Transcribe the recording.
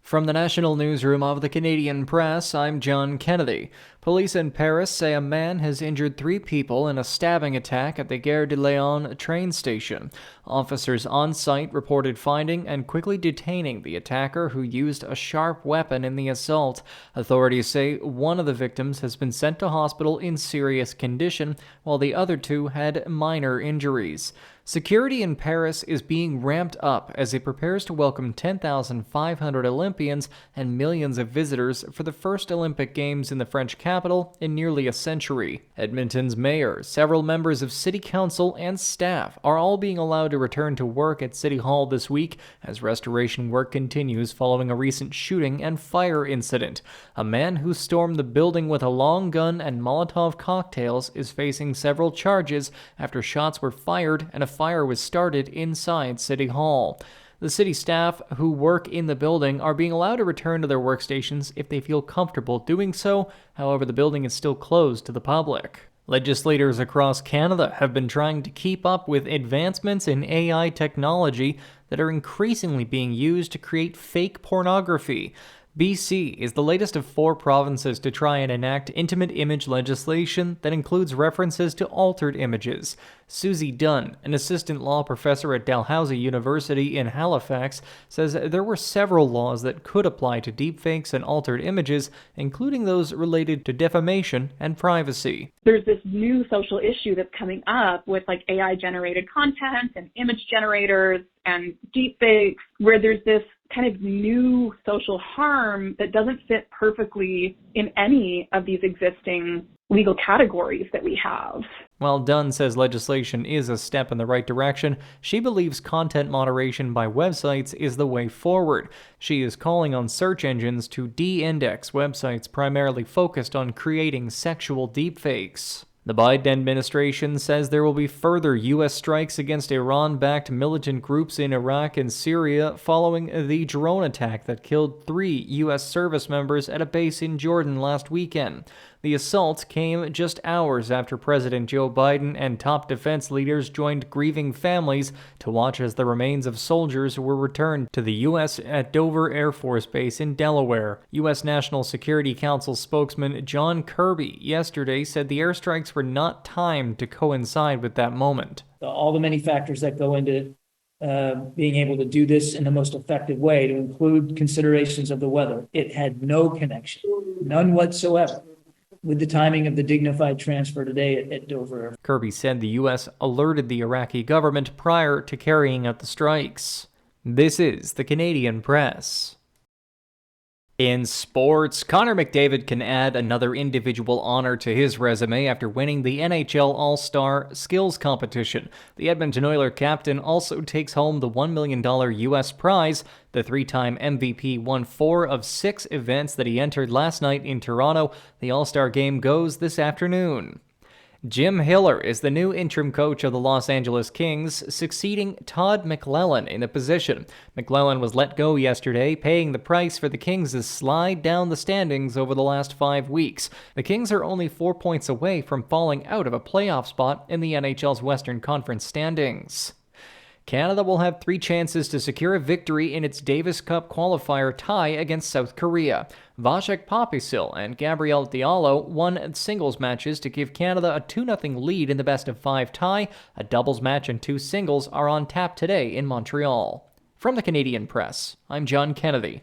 From the National Newsroom of the Canadian Press, I'm John Kennedy. Police in Paris say a man has injured 3 people in a stabbing attack at the Gare de Lyon train station. Officers on site reported finding and quickly detaining the attacker who used a sharp weapon in the assault. Authorities say one of the victims has been sent to hospital in serious condition, while the other 2 had minor injuries. Security in Paris is being ramped up as it prepares to welcome 10,500 Olympians and millions of visitors for the first Olympic Games in the French capital in nearly a century. Edmonton's mayor, several members of city council, and staff are all being allowed to return to work at City Hall this week as restoration work continues following a recent shooting and fire incident. A man who stormed the building with a long gun and Molotov cocktails is facing several charges after shots were fired and a fire was started inside City Hall. The city staff who work in the building are being allowed to return to their workstations if they feel comfortable doing so. However, the building is still closed to the public. Legislators across Canada have been trying to keep up with advancements in AI technology that are increasingly being used to create fake pornography. BC is the latest of 4 provinces to try and enact intimate image legislation that includes references to altered images. Susie Dunn, an assistant law professor at Dalhousie University in Halifax, says there were several laws that could apply to deepfakes and altered images, including those related to defamation and privacy. There's this new social issue that's coming up with AI-generated content and image generators and deepfakes, where there's this kind of new social harm that doesn't fit perfectly in any of these existing legal categories that we have. While Dunn says legislation is a step in the right direction, she believes content moderation by websites is the way forward. She is calling on search engines to de-index websites primarily focused on creating sexual deepfakes. The Biden administration says there will be further U.S. strikes against Iran-backed militant groups in Iraq and Syria following the drone attack that killed 3 U.S. service members at a base in Jordan last weekend. The assault came just hours after President Joe Biden and top defense leaders joined grieving families to watch as the remains of soldiers were returned to the U.S. at Dover Air Force Base in Delaware. U.S. National Security Council spokesman John Kirby yesterday said the airstrikes were not timed to coincide with that moment. All the many factors that go into being able to do this in the most effective way, to include considerations of the weather, it had no connection, none whatsoever, with the timing of the dignified transfer today at Dover. Kirby said the U.S. alerted the Iraqi government prior to carrying out the strikes. This is the Canadian Press. In sports, Connor McDavid can add another individual honor to his resume after winning the NHL All-Star Skills Competition. The Edmonton Oilers captain also takes home the $1 million U.S. prize. The 3-time MVP won 4 of 6 events that he entered last night in Toronto. The All-Star game goes this afternoon. Jim Hiller is the new interim coach of the Los Angeles Kings, succeeding Todd McLellan in the position. McLellan was let go yesterday, paying the price for the Kings' slide down the standings over the last 5 weeks. The Kings are only 4 points away from falling out of a playoff spot in the NHL's Western Conference standings. Canada will have 3 chances to secure a victory in its Davis Cup qualifier tie against South Korea. Vasek Popisil and Gabriel Diallo won singles matches to give Canada a 2-0 lead in the best-of-5 tie. A doubles match and 2 singles are on tap today in Montreal. From the Canadian Press, I'm John Kennedy.